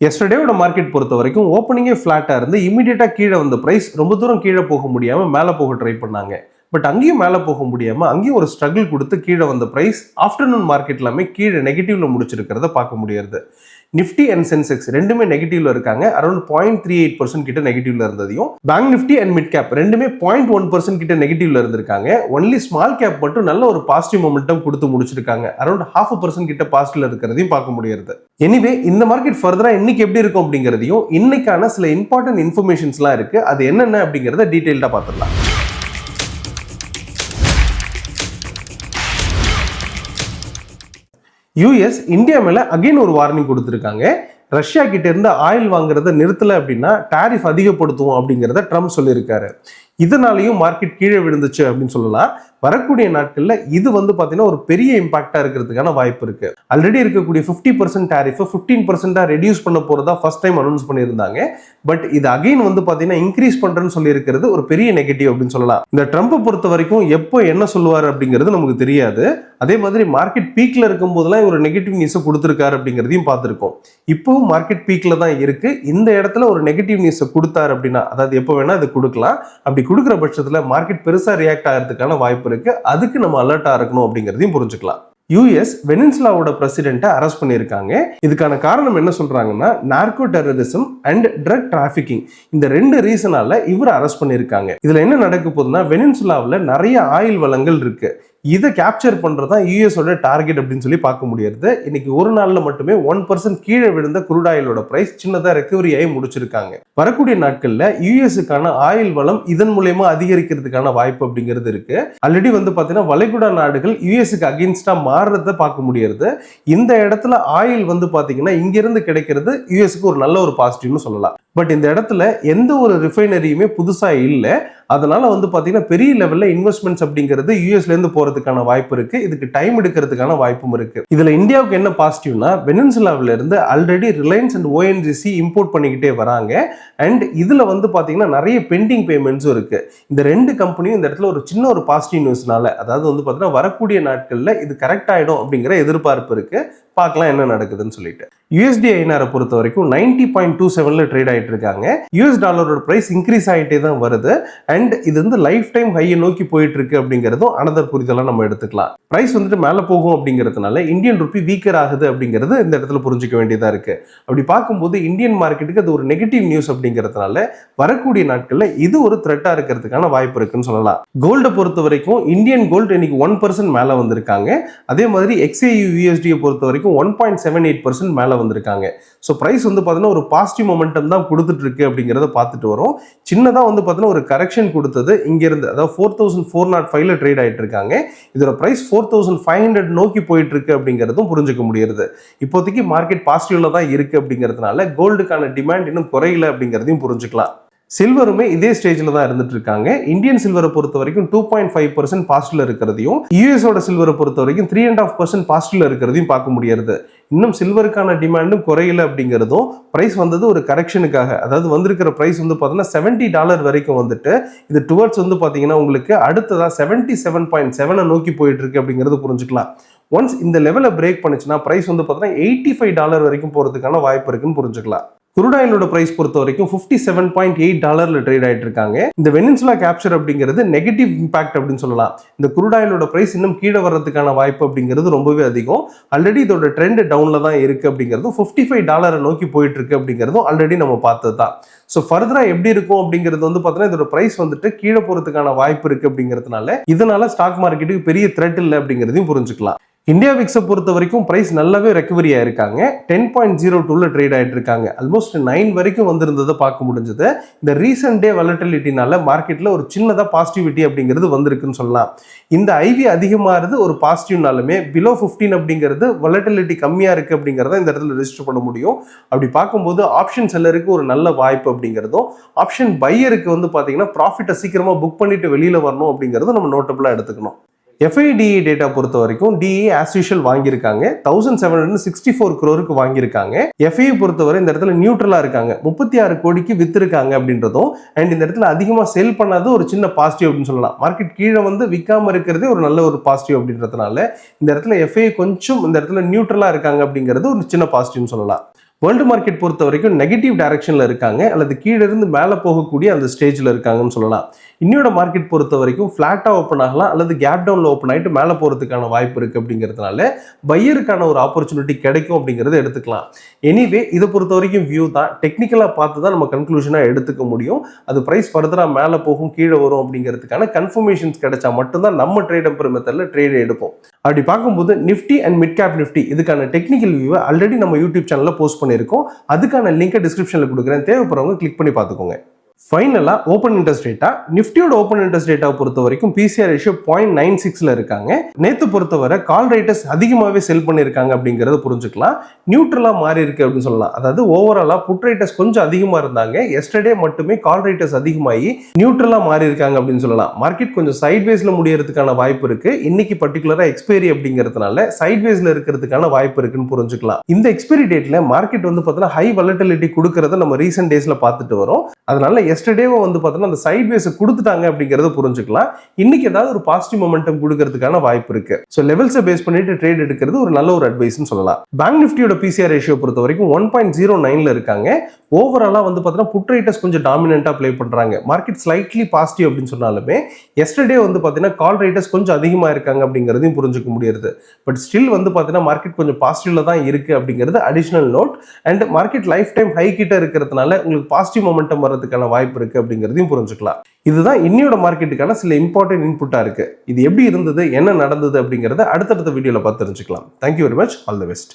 எஸ்டர்டேவோட market பொறுத்த வரைக்கும் ஓப்பனிங்கே ஃப்ளாட்டாக இருந்து இமீடியட்டாக கீழே வந்த ப்ரைஸ் ரொம்ப தூரம் கீழே போக முடியாமல் மேலே போக ட்ரை பண்ணாங்க. பட் அங்கேயும் மேலே போக முடியாமல் அங்கேயும் ஒரு ஸ்ட்ரகிள் கொடுத்து கீழே வந்த ப்ரைஸ் ஆஃப்டர்நூன் மார்க்கெட் எல்லாமே கீழே நெகட்டிவ்ல முடிச்சிருக்கிறத பார்க்க முடியாது. நிஃப்டி அண்ட் சென்செக்ஸ் ரெண்டுமே நெகட்டிவ்ல இருக்காங்க. அரௌண்ட் 0.38% கிட்ட நெகட்டிவ்ல இருந்ததையும், bank Nifty and mid cap ரெண்டுமே 0.1% கிட்ட நெகட்டிவ்ல இருந்திருக்காங்க. ஒன்லி ஸ்மால் கேப் மட்டும் நல்ல ஒரு பாசிட்டிவ் மொமெண்டம் கொடுத்து முடிச்சிருக்காங்க. அரௌண்ட் 0.5% கிட்ட பாசிட்டிவ்ல இருக்கிறதையும் பார்க்க முடியாது. எனிவே இந்த மார்க்கெட் ஃபர்தரா இன்னைக்கு எப்படி இருக்கும் அப்படிங்கிறதையும், இன்னைக்கான சில இம்பார்ட்டன்ட் இன்ஃபர்மேஷன்ஸ்லாம் இருக்கு. அது என்னென்ன அப்படிங்கிறத டீடைல்டா பார்த்துடலாம். யூஎஸ் இந்தியா மேல அகைன் ஒரு வார்னிங் கொடுத்துருக்காங்க. ரஷ்யா கிட்ட இருந்து ஆயில் வாங்குறத நிறுத்தல அப்படின்னா டாரிஃப் அதிகப்படுத்துவோம் அப்படிங்கிறத ட்ரம்ப் சொல்லியிருக்காரு. இதனாலையும் மார்க்கெட் கீழே விழுந்துச்சு அப்படின்னு சொல்லலாம். வரக்கூடிய நாட்கள்ல இது பாத்தீங்கன்னா ஒரு பெரிய இம்பாக்டா இருக்கிறதுக்கான வாய்ப்பு இருக்கு. ஆல்ரெடி இருக்கக்கூடிய 50% டாரிஃப் 15% ரெடியூஸ் பண்ண போறதா ஃபர்ஸ்ட் டைம் அனௌன்ஸ் பண்ணியிருந்தாங்க. பட் இது அகைன் பாத்தீங்கன்னா இன்க்ரீஸ் பண்றேன்னு சொல்லி இருக்கிறது ஒரு பெரிய நெகட்டிவ் அப்படின்னு சொல்லலாம். இந்த ட்ரம்ப்பை பொறுத்த வரைக்கும் எப்போ என்ன சொல்லுவார் அப்படிங்கிறது நமக்கு தெரியாது. அதே மாதிரி மார்க்கெட் பீக்ல இருக்கும் போதெல்லாம் ஒரு நெகட்டிவ் நியூஸ் கொடுத்திருக்காரு அப்படிங்கிறதையும் பார்த்திருக்கோம். இப்பவும் மார்க்கெட் பீக்ல தான் இருக்கு. இந்த இடத்துல ஒரு நெகட்டிவ் நியூஸ் கொடுத்தாரு அப்படின்னா, அதாவது எப்போ வேணா அது கொடுக்கலாம். அப்படி கொடுக்குற பட்சத்துல மார்க்கெட் பெருசா ரியாக்ட் ஆகிறதுக்கான வாய்ப்பு இருக்கு. அதுக்கு நம்ம அலர்ட்டா இருக்கணும் அப்படிங்கிறதையும் புரிஞ்சுக்கலாம். யூஎஸ் வெனின்சுலாவோட பிரசிடென்ட்டை அரெஸ்ட் பண்ணியிருக்காங்க. இதுக்கான காரணம் என்ன சொல்றாங்கன்னா, narco terrorism and drug trafficking, இந்த ரெண்டு ரீசனால இவர் அரெஸ்ட் பண்ணியிருக்காங்க. இதுல என்ன நடக்க போகுதுன்னா, வெனின்சுலாவில் நிறைய ஆயில் வளங்கள் இருக்கு. இதை கேப்சர் பண்றதுதான் யூஎஸோட டார்கெட் அப்படின்னு சொல்லி பார்க்க முடியாது. இன்னைக்கு ஒரு நாள்ல மட்டுமே 1% கீழே விழுந்த குரூட் ஆயிலோட பிரைஸ் சின்னதா ரெக்கவரி ஆகி முடிச்சிருக்காங்க. வரக்கூடிய நாட்கள்ல யூஎஸ்க்கான ஆயில் வளம் இதன் மூலமா அதிகரிக்கிறதுக்கான வாய்ப்பு அப்படிங்கிறது இருக்கு. ஆல்ரெடி பாத்தீங்கன்னா வளைகுடா நாடுகள் யூஎஸ்க்கு அகெயின்ஸ்டா மாறுறத பார்க்க முடியாது. இந்த இடத்துல ஆயில் பாத்தீங்கன்னா இங்கிருந்து கிடைக்கிறது யூஎஸ்க்கு ஒரு நல்ல ஒரு பாசிட்டிவ்னு சொல்லலாம். பட் இந்த இடத்துல எந்த ஒரு ரிஃபைனரியுமே புதுசா இல்லை. அதனால பாத்தீங்கன்னா பெரிய லெவல்ல இன்வெஸ்ட்மெண்ட்ஸ் அப்படிங்கிறது யூஎஸ்ல இருந்து போறதுக்கான வாய்ப்பு இருக்கு. இதுக்கு டைம் எடுக்கிறதுக்கான வாய்ப்பும் இருக்கு. இதுல இந்தியாவுக்கு என்ன பாசிட்டிவ்னா, வெனின்சுலாவில இருந்து already Reliance and ONGC import பண்ணிக்கிட்டே வராங்க. அண்ட் இதுல பாத்தீங்கன்னா நிறைய பெண்டிங் பேமெண்ட்ஸும் இருக்கு. இந்த ரெண்டு கம்பெனியும் இந்த இடத்துல ஒரு சின்ன ஒரு பாசிட்டிவ் நியூஸ்னால, அதாவது பாத்தீங்கன்னா வரக்கூடிய நாட்கள்ல இது கரெக்ட் ஆயிடும் அப்படிங்கிற எதிர்பார்ப்பு இருக்கு. பார்க்கலாம் என்ன நடக்குதுன்னு சொல்லிட்டு. யூஎஸ்டி ஐஎன்ஆரை பொறுத்த வரைக்கும் 90.27ல ட்ரேட் ஆயிட்டு இருக்காங்க. யூஎஸ் டாலரோட பிரைஸ் இன்க்ரீஸ் ஆகிட்டே தான் வருது. அண்ட் இது லைஃப் டைம் ஹையை நோக்கி போயிட்டு இருக்கு அப்படிங்கிறதும் அனதர் புரிதலா நம்ம எடுத்துக்கலாம். பிரைஸ் மேல போகும் அப்படிங்கிறதுனால இந்தியன் ருப்பி வீக்கர் ஆகுது அப்படிங்கிறது இந்த இடத்துல புரிஞ்சுக்க வேண்டியதா இருக்கு. அப்படி பார்க்கும்போது இந்தியன் மார்க்கெட்டுக்கு அது ஒரு நெகட்டிவ் நியூஸ் அப்படிங்கிறதுனால வரக்கூடிய நாட்கள்ல இது ஒரு த்ரெட்டா இருக்கிறதுக்கான வாய்ப்பு இருக்குன்னு சொல்லலாம். கோல்டை பொறுத்த வரைக்கும் இந்தியன் கோல்டு இன்னைக்கு 1% மேல வந்திருக்காங்க. அதே மாதிரி XAU USD பொறுத்த வரைக்கும் 1.78% மேல வந்திருக்காங்க. ஸோ பிரைஸ் பாத்தீங்கன்னா ஒரு பாசிட்டிவ் மொமெண்டம் தான் கொடுத்துட்டு இருக்கு அப்படிங்கிறத பார்த்துட்டு வரும். சின்னதா பாத்தீங்கன்னா ஒரு கரெக்ஷன் கொடுத்தது இங்க இருந்து, அதாவது 4405ல ட்ரேட் ஆயிட்டு இருக்காங்க. இதோட பிரைஸ் 4500 நோக்கி போயிட்டு இருக்கு அப்படிங்கிறதும் புரிஞ்சுக்க முடியுது. இப்போதைக்கு மார்க்கெட் பாசிட்டிவ்ல தான் இருக்கு அப்படிங்கிறதுனால கோல்டுக்கான டிமாண்ட் இன்னும் குறையல அப்படிங்கிறதையும் புரிஞ்சுக்கலாம். சில்வருமே இதே ஸ்டேஜ்ல தான் இருந்துட்டு இருக்காங்க. இந்தியன் சில்வரை பொறுத்த வரைக்கும் 2.5% பாசிட்டிவ்ல இருக்கிறதையும், யூஎஸோட சில்வரை பொறுத்த வரைக்கும் 3.5% பாசிட்டிவ்ல இருக்கிறதையும் பார்க்க முடியாது. இன்னும் சில்வருக்கான டிமாண்டும் குறையல அப்படிங்கிறதும், பிரைஸ் ஒரு கரெக்ஷனுக்காக, அதாவது வந்திருக்கிற பிரைஸ் பாத்தீங்கன்னா $70 வரைக்கும் இது டுவர்ட்ஸ் பாத்தீங்கன்னா உங்களுக்கு அடுத்ததா 77.7 நோக்கி போயிட்டு இருக்கு அப்படிங்கிறது புரிஞ்சுக்கலாம். ஒன்ஸ் இந்த லெவலை பிரேக் பண்ணுச்சுன்னா பிரைஸ் பாத்தீங்கன்னா $85 வரைக்கும் போறதுக்கான வாய்ப்பு இருக்குன்னு புரிஞ்சுக்கலாம். குரூட் ஆயிலோட பிரைஸ் பொறுத்த வரைக்கும் $57.8ல ட்ரேட் ஆயிட்டு இருக்காங்க. இந்த வெனின்சுலா கேப்சர் அப்படிங்கிறது நெகட்டிவ் இம்பாக்ட் அப்படின்னு சொல்லலாம். இந்த குரூட் ஆயிலோட பிரைஸ் இன்னும் கீழே வர்றதுக்கான வாய்ப்பு அப்படிங்கிறது ரொம்பவே அதிகம். ஆல்ரெடி இதோட ட்ரெண்ட் டவுன்ல தான் இருக்கு அப்படிங்கிறதும், $55 நோக்கி போயிட்டு இருக்கு அப்படிங்கிறதும் ஆல்ரெடி நம்ம பார்த்தது தான். ஸோ ஃபர்தரா எப்படி இருக்கும் அப்படிங்கிறது பார்த்தீங்கன்னா இதோட பிரைஸ் கீழே போறதுக்கான வாய்ப்பு இருக்கு அப்படிங்கிறதுனால, இதனால ஸ்டாக் மார்க்கெட்டுக்கு பெரிய த்ரெட் இல்லை அப்படிங்கிறதையும் புரிஞ்சுக்கலாம். இந்தியா விக்ஸை பொறுத்த வரைக்கும் பிரைஸ் நல்லாவே ரெக்கவரி ஆயிருக்காங்க. 10.02ல ட்ரேட் ஆயிட்டு இருக்காங்க. ஆல்மோஸ்ட் 9 வரைக்கும் வந்திருந்ததை பார்க்க முடிஞ்சது. இந்த ரீசன்ட் டே வாலட்டிலிட்டினால மார்க்கெட்ல ஒரு சின்னதா பாசிட்டிவிட்டி அப்படிங்கிறது வந்திருக்குன்னு சொல்லலாம். இந்த ஐவி அதிகமாகிறது ஒரு பாசிட்டிவ்னாலுமே பிலோ 15 அப்படிங்கிறது வாலட்டிலிட்டி கம்மியா இருக்கு அப்படிங்கிறத இந்த இடத்துல ரெஜிஸ்டர் பண்ண முடியும். அப்படி பார்க்கும்போது ஆப்ஷன் செல்லருக்கு ஒரு நல்ல வாய்ப்பு அப்படிங்கிறதும், ஆப்ஷன் பையருக்கு பாத்தீங்கன்னா ப்ராஃபிட்டை சீக்கிரமா புக் பண்ணிட்டு வெளியில வரணும் அப்படிங்கிறத நம்ம நோட்டபிளா எடுத்துக்கணும். FIDE டேட்டா பொறுத்த வரைக்கும் DE ஆஸ் யூஷுவல் வாங்கியிருக்காங்க. 1764 crore வாங்கியிருக்காங்க. FIE பொறுத்தவரை இந்த இடத்துல நியூட்ரலா இருக்காங்க. 36 கோடிக்கு வித்திருக்காங்க அப்படின்றதும், அண்ட் இந்த இடத்துல அதிகமா செல் பண்ணாத ஒரு சின்ன பாசிட்டிவ் அப்படின்னு சொல்லலாம். மார்க்கெட் கீழே விற்காம இருக்கிறதே ஒரு நல்ல ஒரு பாசிட்டிவ் அப்படின்றதுனால இந்த இடத்துல FIE கொஞ்சம் இந்த இடத்துல நியூட்ரலா இருக்காங்க அப்படிங்கிறது ஒரு சின்ன பாசிட்டிவ்னு சொல்லலாம். வேர்ல்டு மார்க்கெட் பொறுத்த வரைக்கும் நெகட்டிவ் டைரக்ஷன்ல இருக்காங்க, அல்லது கீழே இருந்து மேலே போகக்கூடிய அந்த ஸ்டேஜ்ல இருக்காங்கன்னு சொல்லலாம். இன்னையோட மார்க்கெட் பொறுத்த வரைக்கும் ஃபிளாட்டா ஓப்பன் ஆகலாம், அல்லது கேப் டவுன்ல ஓப்பன் ஆகிட்டு மேலே போறதுக்கான வாய்ப்பு இருக்கு அப்படிங்கிறதுனால பையருக்கான ஒரு ஆப்பர்ச்சுனிட்டி கிடைக்கும் அப்படிங்கிறத எடுத்துக்கலாம். எனிவே இதை பொறுத்த வரைக்கும் வியூ தான், டெக்னிக்கலா பார்த்து தான் நம்ம கன்க்ளூஷனா எடுத்துக்க முடியும். அது பிரைஸ் ஃபர்தரா மேலே போகும் கீழே வரும் அப்படிங்கிறதுக்கான கன்ஃபர்மேஷன்ஸ் கிடைச்சா மட்டும்தான் நம்ம ட்ரேட் அம்பர் மெத்தட்ல ட்ரேட் எடுப்போம். அப்படி பார்க்கும்போது Nifty and mid gap Nifty இதுக்கான டெக்னிக்கல் வியூவை ஆல்ரெடி நம்ம யூடியூப் சேனல்ல போஸ்ட் பண்ணியிருக்கோம். அதுக்கான லிங்கை டிஸ்கிரிப்ஷன்ல கொடுக்குறேன், தேவைப்படுறவங்க கிளிக் பண்ணி பார்த்துக்கோங்க. ஃபைனலா ஓப்பன் இன்ட்ரெஸ்ட் ரேட்டா, நிஃப்டியோட ஓப்பன் இன்ட்ரெஸ்ட் ரேட்டா பொறுத்த வரைக்கும் பிசிஆர் ரேஷியோ 0.96ல இருக்காங்க. நேத்து பொறுத்தவரை கால் ரைட்டர்ஸ் அதிகமாகவே செல் பண்ணியிருக்காங்க அப்படிங்கறத புரிஞ்சுக்கலாம். நியூட்ரலா மாறி இருக்கு அப்படின்னு சொல்லலாம். அதாவது ஓவராலா புட் ரைட்டர்ஸ் கொஞ்சம் அதிகமா இருந்தாங்க, எஸ்டர்டே மட்டுமே கால் ரைட்டர்ஸ் அதிகமாகி நியூட்ரலா மாறி இருக்காங்க அப்படின்னு சொல்லலாம். மார்க்கெட் கொஞ்சம் சைட்வேஸ்ல முடியறதுக்கான வாய்ப்பு இருக்கு. இன்னைக்கு பர்டிகுலரா எக்ஸ்பைரி அப்படிங்கிறதுனால சைட்வேஸ்ல இருக்கிறதுக்கான வாய்ப்பு இருக்குன்னு புரிஞ்சுக்கலாம். இந்த எக்ஸ்பைரி டேட்ல மார்க்கெட் வந்து பார்த்தீங்கன்னா ஹை வாலட்டிலிட்டி கொடுக்கறத நம்ம ரீசெண்ட் டேஸ்ல பார்த்துட்டு வரோம். அதனால எஸ்டர்டேவே வந்து பார்த்தீங்கன்னா அந்த சைட்வேஸ் கொடுத்துட்டாங்க அப்படிங்கறத புரிஞ்சுக்கலாம். இன்னைக்கு ஏதாவது ஒரு பாசிட்டிவ் மொமெண்டம் கொடுக்கறதுக்கான வாய்ப்பு இருக்கு. ஸோ லெவல்ஸை பேஸ் பண்ணிட்டு ட்ரேட் எடுக்கிறது ஒரு நல்ல ஒரு அட்வைஸ்னு சொல்லலாம். பேங்க் நிஃப்டியோட பிசிஆர் ரேஷியோ பொறுத்த வரைக்கும் 1.09ல இருக்காங்க. ஓவராலா வந்து பார்த்தீங்கன்னா புட் ரைட்டர்ஸ் கொஞ்சம் டாமினண்டா ப்ளே பண்றாங்க. மார்க்கெட் ஸ்லைட்லி பாசிட்டிவ் அப்படின்னு சொன்னாலுமே எஸ்டர்டே வந்து பார்த்தீங்கன்னா கால் ரைட்டர்ஸ் கொஞ்சம் அதிகமா இருக்காங்க அப்படிங்கிறதையும் புரிஞ்சுக்க முடியுது. பட் ஸ்டில் வந்து பார்த்தீங்கன்னா மார்க்கெட் கொஞ்சம் பாசிட்டிவ்ல தான் இருக்கு அப்படிங்கிறது additional note. And market lifetime high கிட்ட இருக்கிறதுனால உங்களுக்கு பாசிட்டிவ் மொமெண்டம் வரதுக்கான வாய்ப்பு இருக்கு அப்படிங்கிறதையும் புரிஞ்சுக்கலாம். இதுதான் இன்னையோட மார்க்கெட்டுக்கான சில இம்பார்ட்டன்ட் இன்புட்டா இருக்கு. இது எப்படி இருந்தது, என்ன நடந்தது அப்படிங்கறத அடுத்தடுத்த வீடியோல பார்த்து தெரிஞ்சுக்கலாம். Thank you very much, all the best.